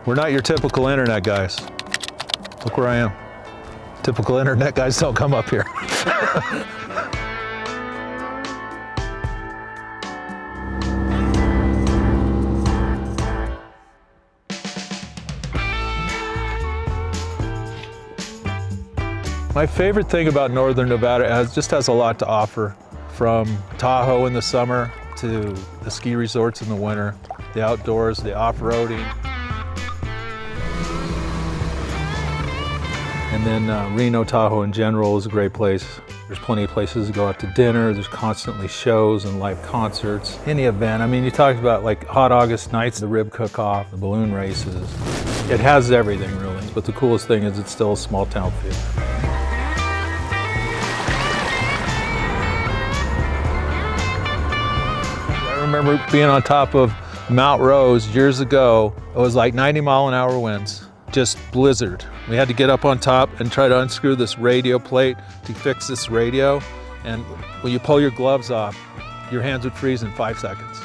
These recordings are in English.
We're not your typical internet guys. Look where I am. Typical internet guys don't come up here. My favorite thing about Northern Nevada is just has a lot to offer, from Tahoe in the summer to the ski resorts in the winter, the outdoors, the off-roading. And then Reno, Tahoe in general is a great place. There's plenty of places to go out to dinner. There's constantly shows and live concerts. Any event, I mean, you talked about like hot August nights, the rib cook-off, the balloon races. It has everything really, but the coolest thing is it's still a small town feel. I remember being on top of Mount Rose years ago. It was like 90-mile-an-hour winds, just blizzard. We had to get up on top and try to unscrew this radio plate to fix this radio. And when you pull your gloves off, your hands would freeze in 5 seconds.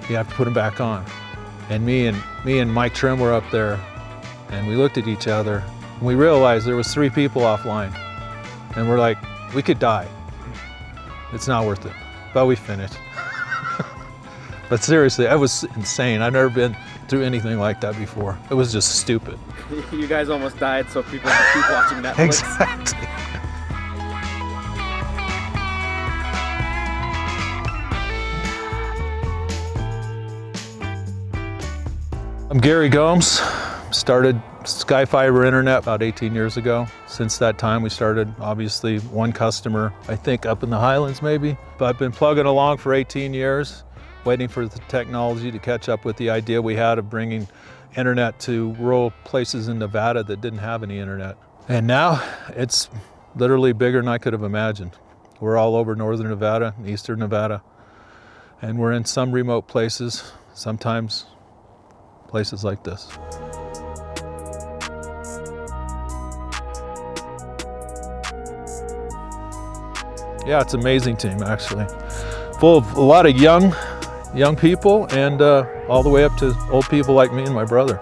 You have to put them back on. And me and Mike Trim were up there, and we looked at each other, and we realized there was 3 people offline. And we're like, we could die. It's not worth it. But we finished. But seriously, that was insane. I've never been through anything like that before. It was just stupid. You guys almost died, so people can keep watching Netflix. Exactly. I'm Gary Gomes. Started Sky Fiber Internet about 18 years ago. Since that time, we started obviously one customer, I think up in the Highlands maybe. But I've been plugging along for 18 years. Waiting for the technology to catch up with the idea we had of bringing internet to rural places in Nevada that didn't have any internet. And now it's literally bigger than I could have imagined. We're all over northern Nevada and eastern Nevada. And we're in some remote places, sometimes places like this. Yeah, it's an amazing team actually. Full of a lot of young people and all the way up to old people like me and my brother.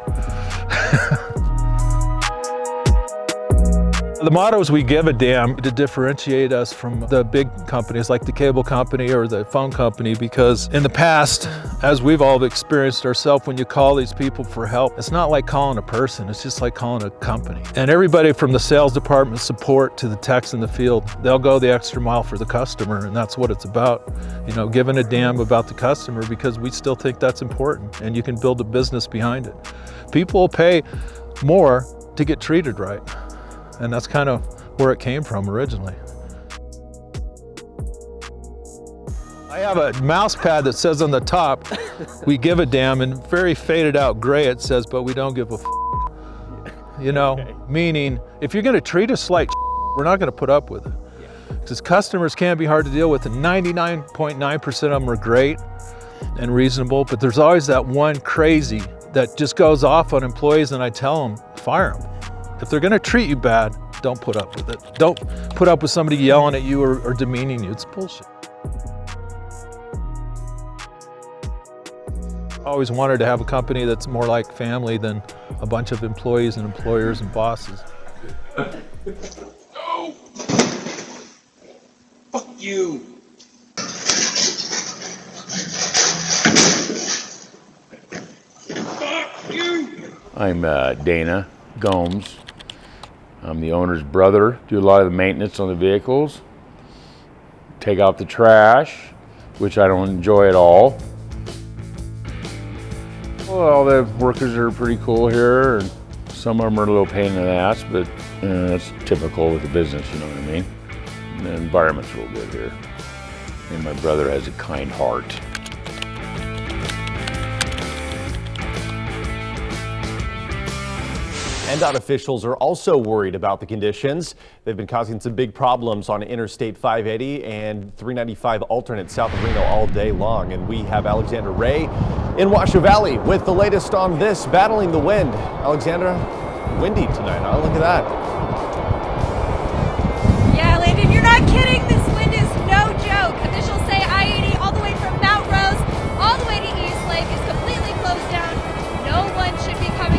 The motto is we give a damn to differentiate us from the big companies like the cable company or the phone company, because in the past, as we've all experienced ourselves, when you call these people for help, it's not like calling a person, it's just like calling a company. And everybody from the sales department support to the techs in the field, they'll go the extra mile for the customer, and that's what it's about. You know, giving a damn about the customer, because we still think that's important and you can build a business behind it. People will pay more to get treated right. And that's kind of where it came from originally. I have a mouse pad that says on the top, we give a damn, and very faded out gray it says, but we don't give a f. You know, okay. Meaning, if you're gonna treat us like we're not gonna put up with it. Because customers can be hard to deal with, and 99.9% of them are great and reasonable, but there's always that one crazy that just goes off on employees, and I tell them, fire them. If they're gonna treat you bad, don't put up with it. Don't put up with somebody yelling at you or demeaning you. It's bullshit. I always wanted to have a company that's more like family than a bunch of employees and employers and bosses. No! Fuck you! Fuck you! I'm Dana Gomes. I'm the owner's brother. Do a lot of the maintenance on the vehicles. Take out the trash, which I don't enjoy at all. Well, all the workers are pretty cool here, and some of them are a little pain in the ass, but that's typical with the business, you know what I mean? And the environment's real good here. And my brother has a kind heart. NDOT officials are also worried about the conditions. They've been causing some big problems on Interstate 580 and 395 alternate south of Reno all day long. And we have Alexandra Ray in Washoe Valley with the latest on this, battling the wind. Alexandra, windy tonight, huh? Look at that. Yeah, Landon, you're not kidding. This wind is no joke. Officials say I-80 all the way from Mount Rose all the way to East Lake is completely closed down. No one should be coming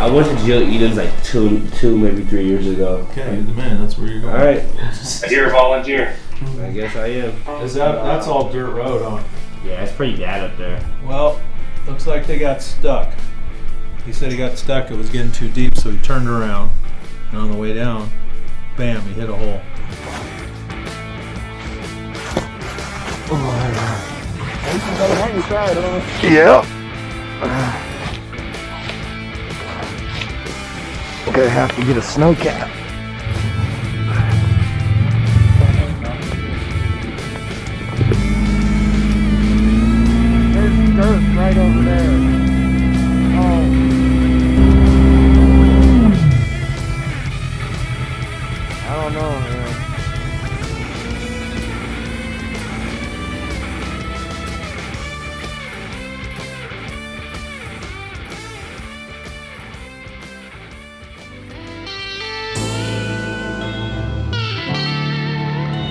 I went to Jill Eden's like two, maybe 3 years ago. Okay, the man. That's where you're going. All right. You're a volunteer. I guess I am. Is that's all dirt road, huh? Yeah, it's pretty bad up there. Well, looks like they got stuck. He said he got stuck. It was getting too deep, so he turned around. And on the way down, bam, he hit a hole. Yeah. Gonna have to get a snow cap. There's dirt right over there. Oh. I don't know, man.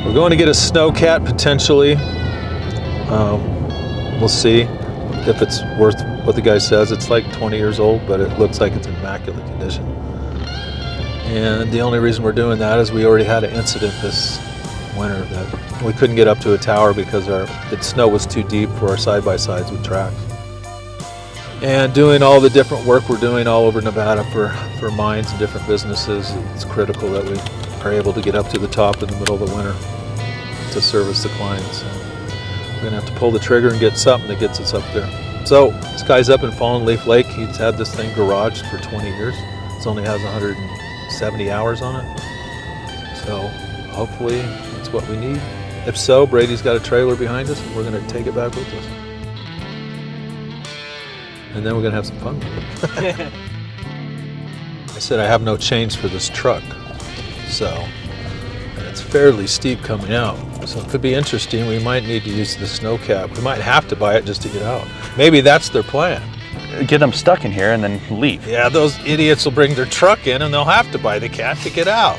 We're going to get a snowcat potentially. We'll see if it's worth what the guy says. It's like 20 years old, but it looks like it's in immaculate condition. And the only reason we're doing that is we already had an incident this winter that we couldn't get up to a tower because the snow was too deep for our side-by-sides with tracks. And doing all the different work we're doing all over Nevada for mines and different businesses, it's critical that we are able to get up to the top in the middle of the winter to service the clients. So we're gonna have to pull the trigger and get something that gets us up there. So this guy's up in Fallen Leaf Lake. He's had this thing garaged for 20 years. It only has 170 hours on it. So hopefully that's what we need. If so, Brady's got a trailer behind us and we're gonna take it back with us. And then we're gonna have some fun with it. I said I have no change for this truck. So, and it's fairly steep coming out. So it could be interesting. We might need to use the snow cap. We might have to buy it just to get out. Maybe that's their plan. Get them stuck in here and then leave. Yeah, those idiots will bring their truck in and they'll have to buy the cat to get out.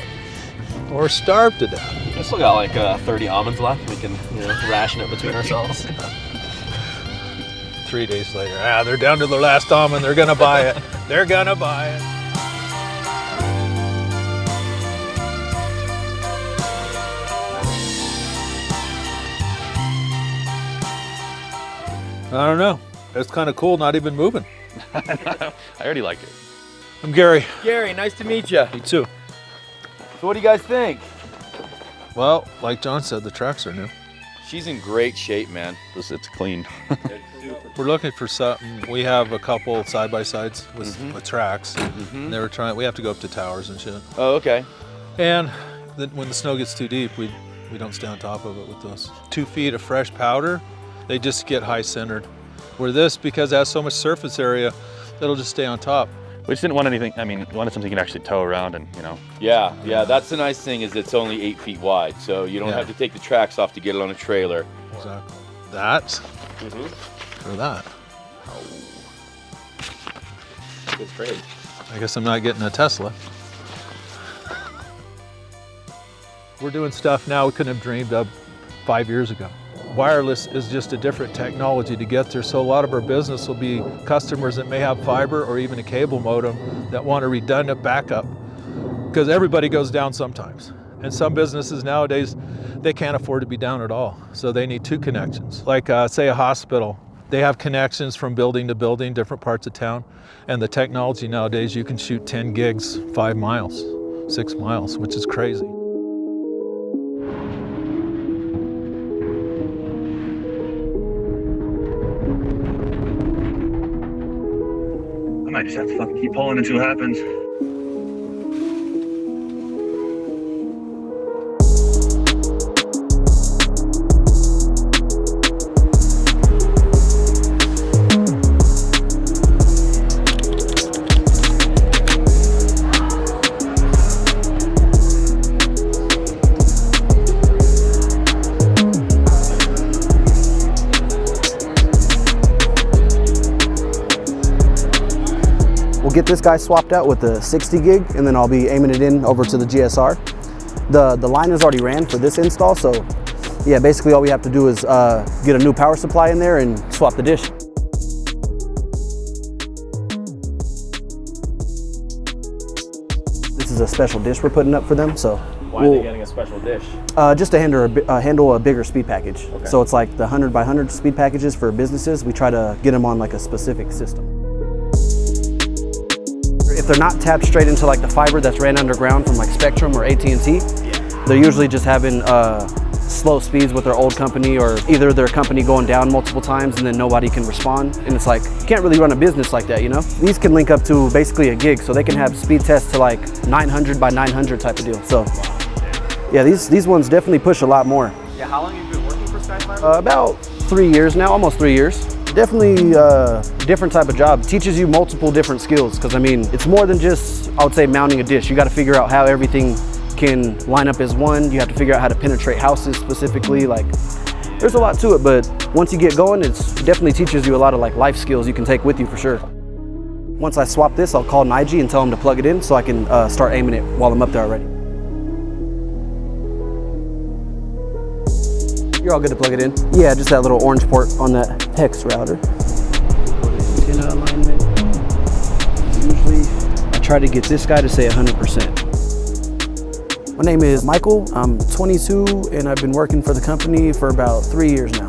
Or starve to death. We still got like 30 almonds left. We can, ration it between ourselves. 3 days later, they're down to their last almond. They're gonna buy it. They're gonna buy it. I don't know. It's kind of cool not even moving. I already like it. I'm Gary. Gary, nice to meet you. Me too. So what do you guys think? Well, like John said, the tracks are new. She's in great shape, man. It's clean. We're looking for something. We have a couple side-by-sides with tracks. And they were trying, we have to go up to towers and shit. Oh, okay. And when the snow gets too deep, we don't stay on top of it with those. 2 feet of fresh powder, they just get high centered. Where this, because it has so much surface area, it'll just stay on top. We just didn't want anything, we wanted something you can actually tow around and, Yeah, that's the nice thing is it's only 8 feet wide, so you don't have to take the tracks off to get it on a trailer. Exactly. That or that. It's great. I guess I'm not getting a Tesla. We're doing stuff now we couldn't have dreamed of 5 years ago. Wireless is just a different technology to get there, so a lot of our business will be customers that may have fiber or even a cable modem that want a redundant backup, because everybody goes down sometimes. And some businesses nowadays, they can't afford to be down at all, so they need 2 connections. Like say a hospital, they have connections from building to building, different parts of town, and the technology nowadays, you can shoot 10 gigs, 5 miles, 6 miles, which is crazy. I might just have to fucking keep pulling and see what happens. We'll get this guy swapped out with the 60 gig and then I'll be aiming it in over to the GSR. The line is already ran for this install, so yeah, basically all we have to do is get a new power supply in there and swap the dish. this is a special dish we're putting up for them. So Why are they getting a special dish? just to handle a bigger speed package. Okay. So it's like the 100 by 100 speed packages for businesses. We try to get them on like a specific system. If they're not tapped straight into like the fiber that's ran underground from like Spectrum or AT&T, they're usually just having slow speeds with their old company, or either their company going down multiple times and then nobody can respond. And it's like, you can't really run a business like that, you know? These can link up to basically a gig, so they can have speed tests to like 900 by 900 type of deal. So yeah, these ones definitely push a lot more. Yeah, how long have you been working for SkyFiber? About 3 years now, almost 3 years. Definitely a different type of job. Teaches you multiple different skills, because I mean, it's more than just, I would say, mounting a dish. You got to figure out how everything can line up as one. You have to figure out how to penetrate houses specifically. Like, there's a lot to it, but once you get going, it definitely teaches you a lot of like life skills you can take with you for sure. Once I swap this, I'll call Nige and tell him to plug it in so I can start aiming it while I'm up there already. You're all good to plug it in? Yeah, just that little orange port on that hex router. Antenna alignment. Usually, I try to get this guy to say 100%. My name is Michael. I'm 22 and I've been working for the company for about 3 years now.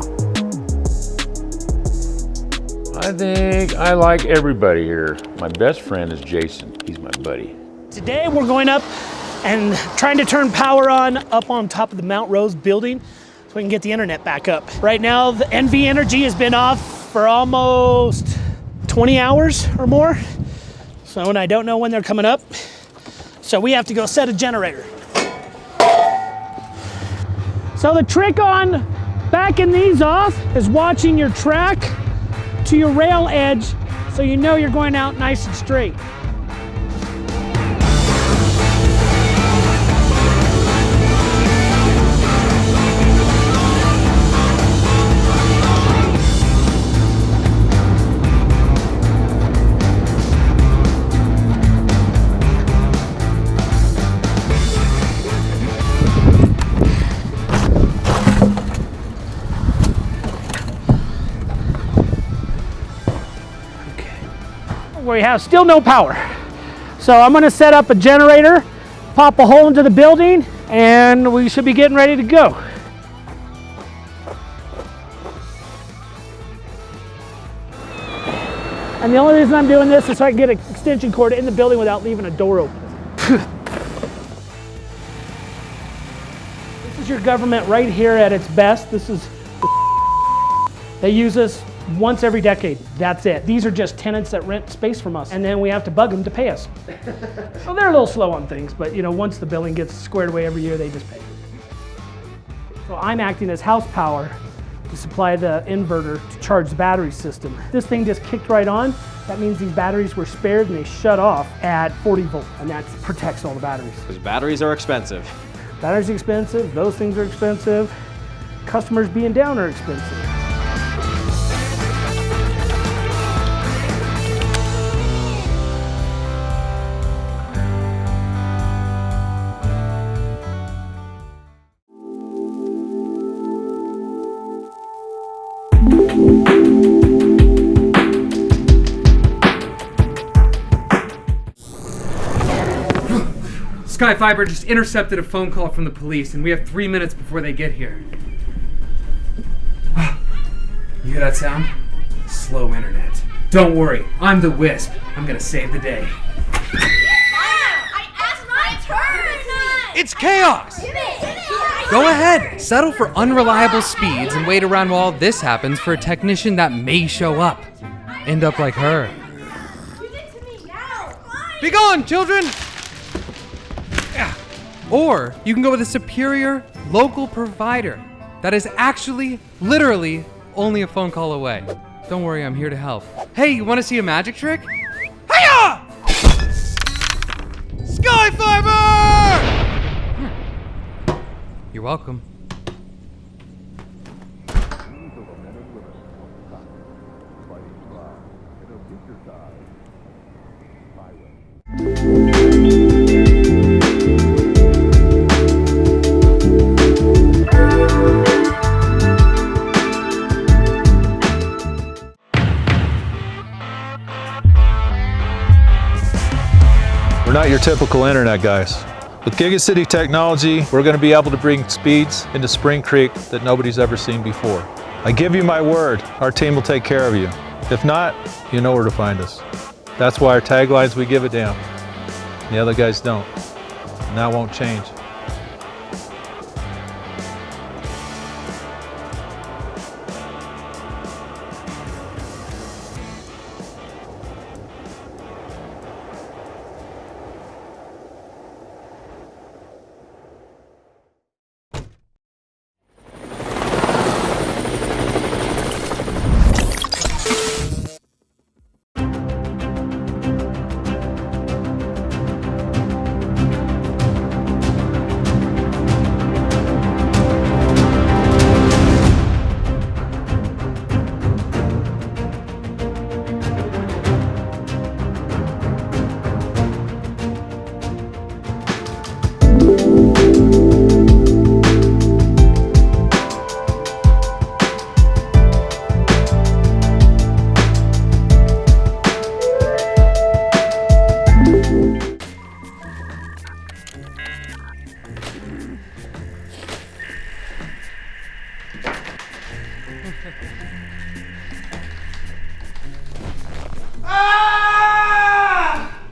I think I like everybody here. My best friend is Jason. He's my buddy. Today we're going up and trying to turn power on up on top of the Mount Rose building so we can get the internet back up. Right now, the NV Energy has been off for almost 20 hours or more. So, and I don't know when they're coming up. So we have to go set a generator. So the trick on backing these off is watching your track to your rail edge so you know you're going out nice and straight. We have still no power. So I'm gonna set up a generator, pop a hole into the building, and we should be getting ready to go. And the only reason I'm doing this is so I can get an extension cord in the building without leaving a door open. This is your government right here at its best. This is they use us once every decade. That's it. These are just tenants that rent space from us, and then we have to bug them to pay us. Well, they're a little slow on things, but you know, once the billing gets squared away every year, they just pay. So I'm acting as house power to supply the inverter to charge the battery system. This thing just kicked right on. That means these batteries were spared and they shut off at 40 volts, and that protects all the batteries. Because batteries are expensive. Batteries are expensive, those things are expensive, customers being down are expensive. SkyFiber just intercepted a phone call from the police, and we have 3 minutes before they get here. You hear that sound? Slow internet. Don't worry, I'm the Wisp. I'm gonna save the day. I asked my turn! It's chaos! Go ahead, settle for unreliable speeds and wait around while this happens for a technician that may show up. End up like her. Be gone, children! Or you can go with a superior local provider that is actually, literally, only a phone call away. Don't worry, I'm here to help. Hey, you want to see a magic trick? Hiya! SkyFiber! You're welcome. We're not your typical internet guys. With GigaCity technology, we're going to be able to bring speeds into Spring Creek that nobody's ever seen before. I give you my word, our team will take care of you. If not, you know where to find us. That's why our tagline's we give a damn. The other guys don't. And that won't change.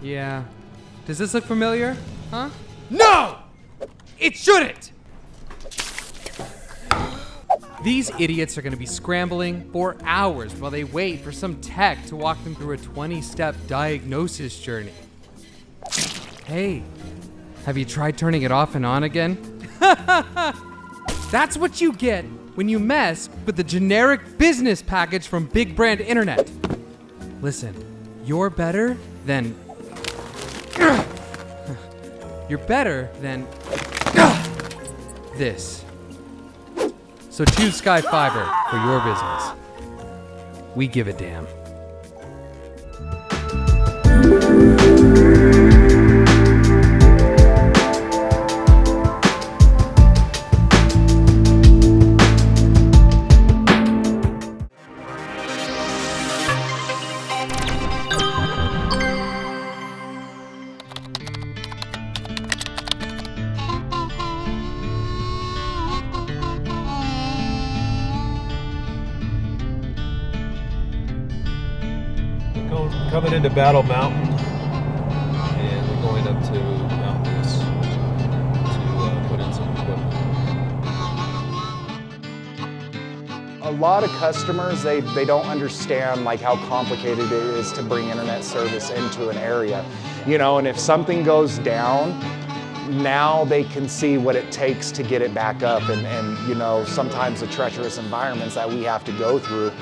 Yeah. Does this look familiar? Huh? No! It shouldn't! These idiots are gonna be scrambling for hours while they wait for some tech to walk them through a 20-step diagnosis journey. Hey, have you tried turning it off and on again? That's what you get when you mess with the generic business package from Big Brand Internet. Listen, you're better than this. So choose Sky Fiber for your business. We give a damn. Coming into Battle Mountain, and we're going up to Mount Lewis to put in some equipment. A lot of customers, they don't understand like how complicated it is to bring internet service into an area. You know, and if something goes down, now they can see what it takes to get it back up, and you know, sometimes the treacherous environments that we have to go through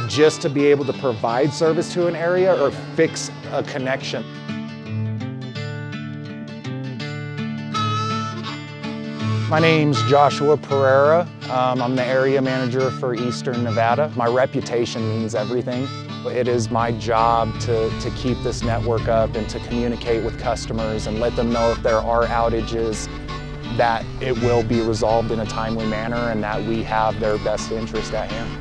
just to be able to provide service to an area or fix a connection. My name's Joshua Pereira. I'm the area manager for Eastern Nevada. My reputation means everything. It is my job to keep this network up and to communicate with customers and let them know if there are outages, that it will be resolved in a timely manner and that we have their best interest at hand.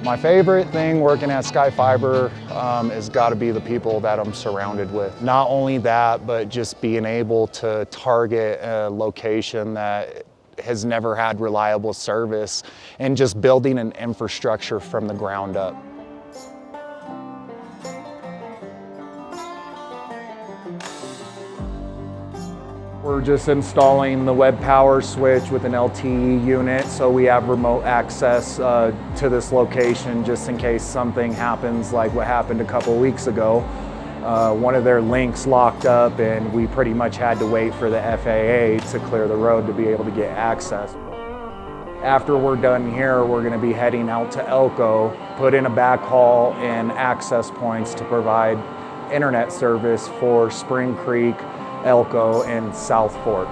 My favorite thing working at Sky Fiber has got to be the people that I'm surrounded with. Not only that, but just being able to target a location that has never had reliable service and just building an infrastructure from the ground up. We're just installing the web power switch with an LTE unit, so we have remote access to this location just in case something happens like what happened a couple weeks ago. One of their links locked up and we pretty much had to wait for the FAA to clear the road to be able to get access. After we're done here, we're going to be heading out to Elko, put in a backhaul and access points to provide internet service for Spring Creek, Elko, and South Fork.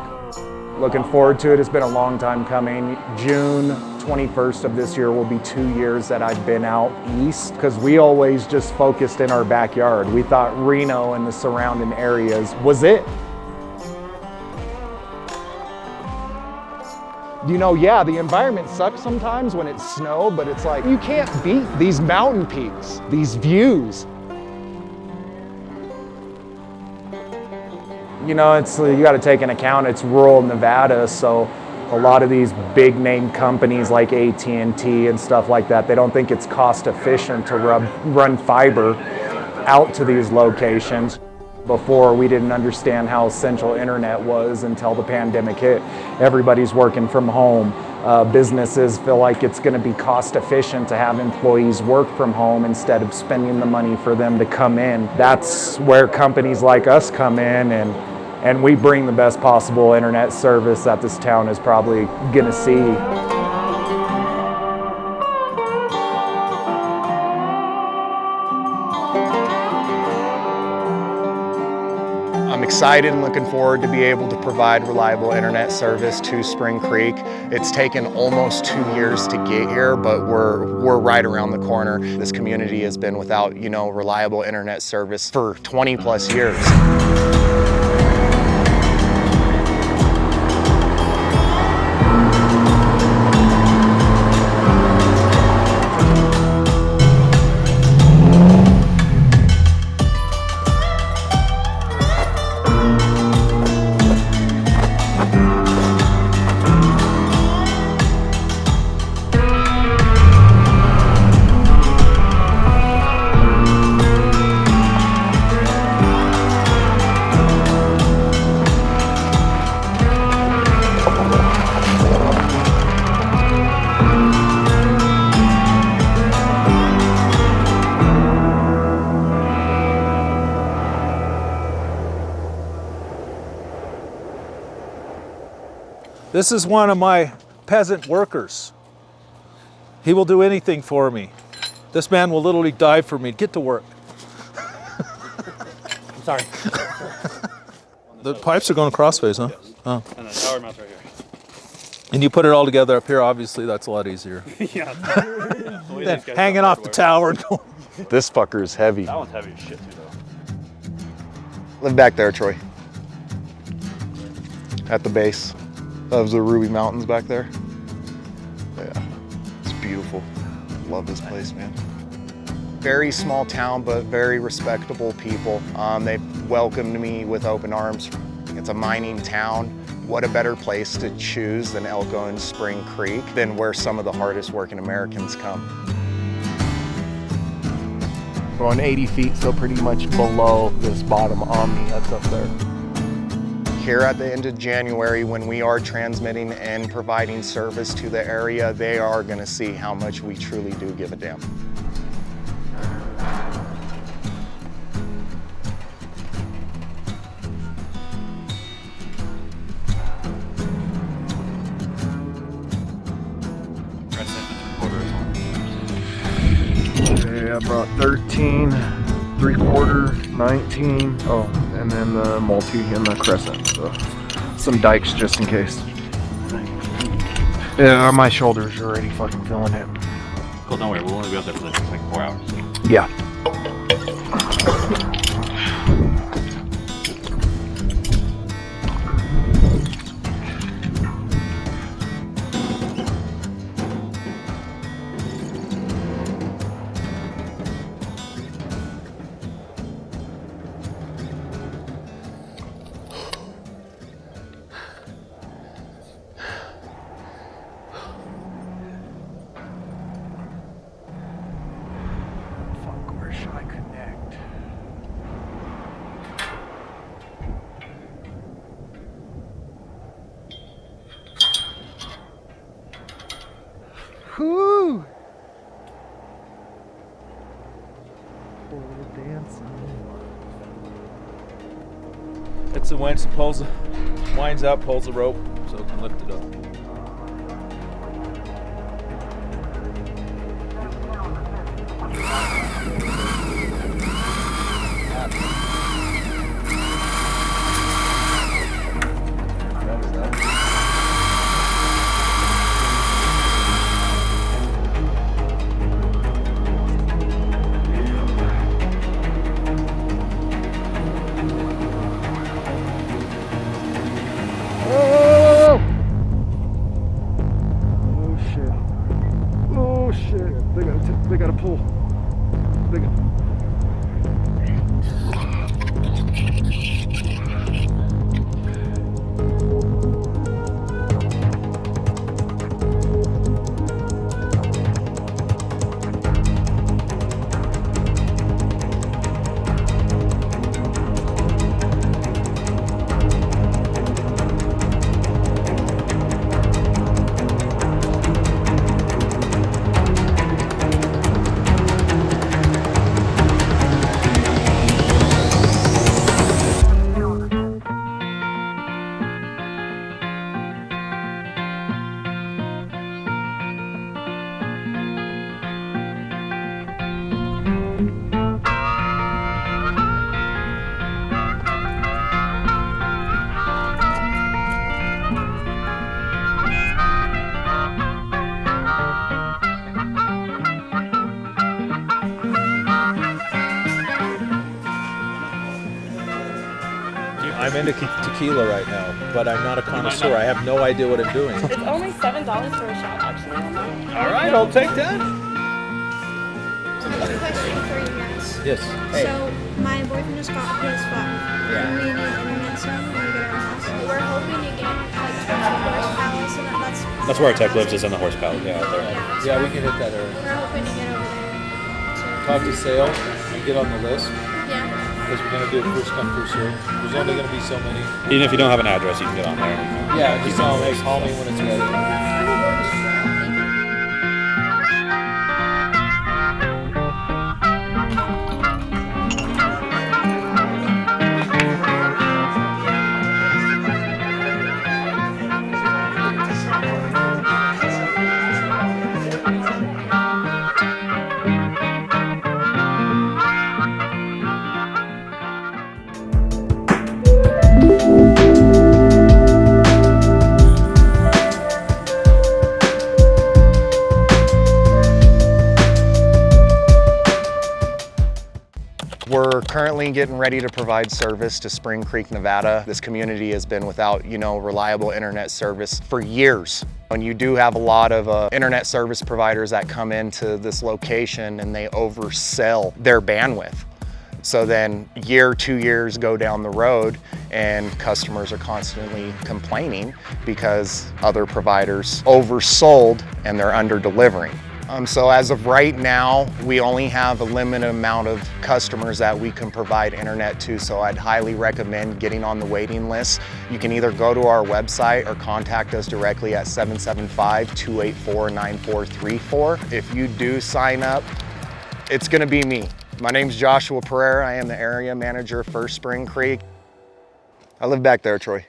Looking forward to it. It's been a long time coming. June 21st of this year will be 2 years that I've been out east, because we always just focused in our backyard. We thought Reno and the surrounding areas was it. You know, yeah, the environment sucks sometimes when it's snow, but it's like, you can't beat these mountain peaks, these views. You know, you got to take into account it's rural Nevada, so a lot of these big name companies like AT&T and stuff like that, they don't think it's cost efficient to run fiber out to these locations. Before, we didn't understand how essential internet was until the pandemic hit. Everybody's working from home. Businesses feel like it's going to be cost efficient to have employees work from home instead of spending the money for them to come in. That's where companies like us come in, and we bring the best possible internet service that this town is probably going to see. I'm excited and looking forward to be able to provide reliable internet service to Spring Creek. It's taken almost 2 years to get here, but we're right around the corner. This community has been without, reliable internet service for 20 plus years. This is one of my peasant workers. He will do anything for me. This man will literally die for me. Get to work. I'm sorry. The pipes are going crossways, huh? Yes. Oh. And the tower mount's right here. And you put it all together up here, obviously that's a lot easier. Yeah. Than hanging off the tower. This fucker is heavy. That one's heavy as shit too, though. Live back there, Troy. At the base of the Ruby Mountains back there. Yeah, it's beautiful. Love this place, man. Very small town, but very respectable people. They've welcomed me with open arms. It's a mining town. What a better place to choose than Elko and Spring Creek, than where some of the hardest working Americans come. Going 80 feet, so pretty much below this bottom Omni that's up there. Here at the end of January, when we are transmitting and providing service to the area, they are going to see how much we truly do give a damn. Okay, I brought 13, 3/4, 19. Oh, and then the multi and the crescent. So some dikes just in case. Yeah, my shoulders are already fucking feeling it. Cool, don't worry, we'll only be out there for like 4 hours. Yeah. Whoo! It's the winch that pulls, winds up, pulls the rope so it can lift it up. They got a pull. They got... I'm into tequila right now, but I'm not a connoisseur. I have no idea what I'm doing. It's only $7 for a shot, actually. All right, I'll take that. Question for you guys. Yes. So, my boyfriend just got a PS5. Yeah. And we need internet soon when we get our house. We're hoping to get like 20 horsepower, so That's where our tech lives, is in the horsepower. Yeah, out there. Yeah, we can hit that area. we're hoping to get over there. Talk to Sale and get on the list. Yeah. Because we're going to do it first come, first serve. There's only going to be so many. Even if you don't have an address, you can get on there. Yeah, just tell them, hey, call me when it's ready. We're currently getting ready to provide service to Spring Creek, Nevada. This community has been without, reliable internet service for years. And you do have a lot of internet service providers that come into this location and they oversell their bandwidth. So then year, 2 years go down the road and customers are constantly complaining because other providers oversold and they're under delivering. So as of right now, we only have a limited amount of customers that we can provide internet to, so I'd highly recommend getting on the waiting list. You can either go to our website or contact us directly at 775-284-9434. If you do sign up, it's gonna be me. My name's Joshua Pereira. I am the area manager for Spring Creek. I live back there, Troy,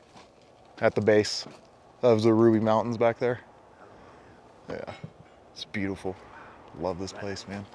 at the base of the Ruby Mountains back there. Yeah. It's beautiful. Love this place, man.